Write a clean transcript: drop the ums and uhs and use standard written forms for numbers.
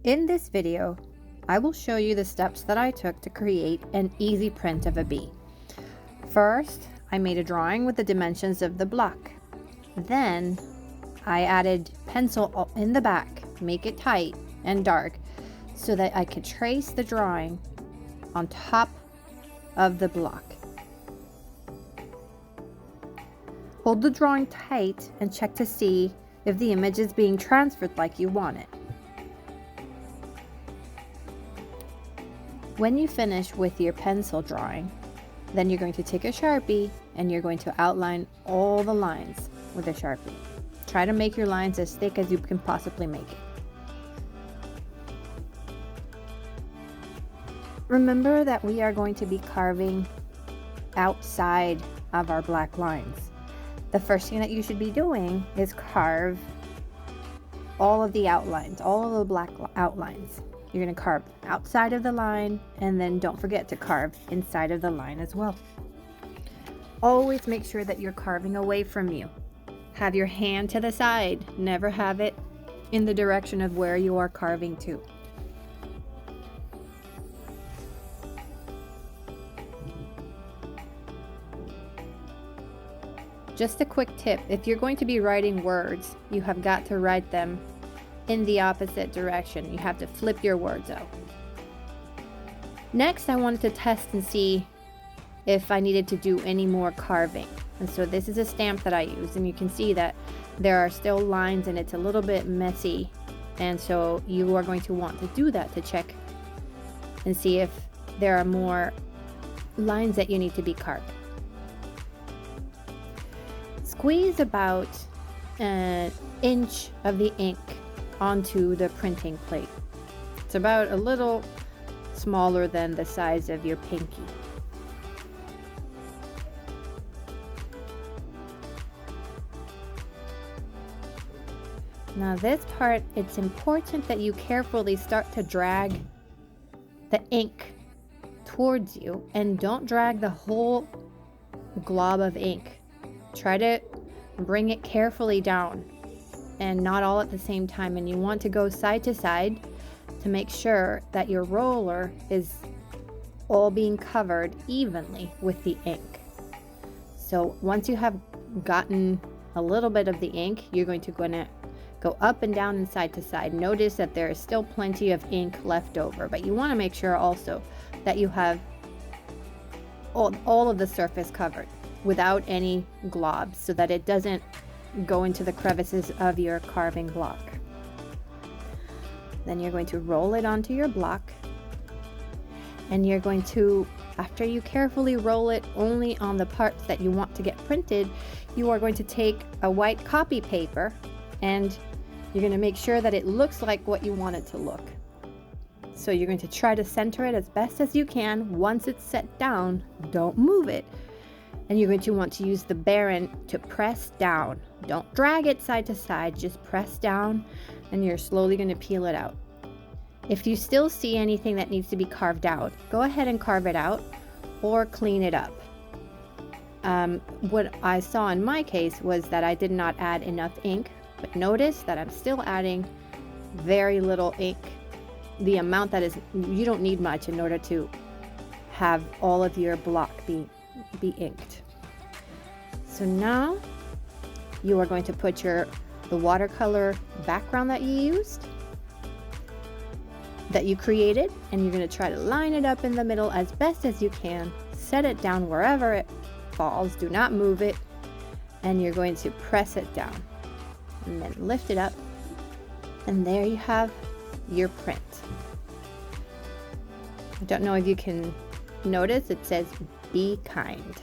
In this video, I will show you the steps that I took to create an easy print of a bee. First, I made a drawing with the dimensions of the block. Then, I added pencil in the back, make it tight and dark, so that I could trace the drawing on top of the block. Hold the drawing tight and check to see if the image is being transferred like you want it. When you finish with your pencil drawing, then you're going to take a Sharpie and you're going to outline all the lines with a Sharpie. Try to make your lines as thick as you can possibly make it. Remember that we are going to be carving outside of our black lines. The first thing that you should be doing is carve all of the outlines, all of the black outlines. You're going to carve outside of the line, and then don't forget to carve inside of the line as well. Always make sure that you're carving away from you. Have your hand to the side. Never have it in the direction of where you are carving to. Just a quick tip, if you're going to be writing words, you have got to write them in the opposite direction. You have to flip your words out. Next, I wanted to test and see if I needed to do any more carving. And so this is a stamp that I use, and you can see that there are still lines and it's a little bit messy. And so you are going to want to do that to check and see if there are more lines that you need to be carved. Squeeze about an inch of the ink onto the printing plate. It's about a little smaller than the size of your pinky. Now this part, it's important that you carefully start to drag the ink towards you, and don't drag the whole glob of ink. Try to bring it carefully down and not all at the same time, and you want to go side to side to make sure that your roller is all being covered evenly with the ink. So once you have gotten a little bit of the ink, you're going to go up and down and side to side. Notice that there is still plenty of ink left over, but you want to make sure also that you have all of the surface covered without any globs, so that it doesn't go into the crevices of your carving block. Then you're going to roll it onto your block, and you're going to, after you carefully roll it only on the parts that you want to get printed, you are going to take a white copy paper and you're going to make sure that it looks like what you want it to look. So you're going to try to center it as best as you can. Once it's set down, don't move it. And you're going to want to use the baren to press down. Don't drag it side to side, just press down, and you're slowly going to peel it out. If you still see anything that needs to be carved out, go ahead and carve it out or clean it up. What I saw in my case was that I did not add enough ink, but notice that I'm still adding very little ink. The amount that is, you don't need much in order to have all of your block be inked. So now you are going to put the watercolor background that you created, and you're going to try to line it up in the middle as best as you can. Set it down wherever it falls. Do not move it, and you're going to press it down and then lift it up, and there you have your print. I don't know if you can notice, it says "Be kind."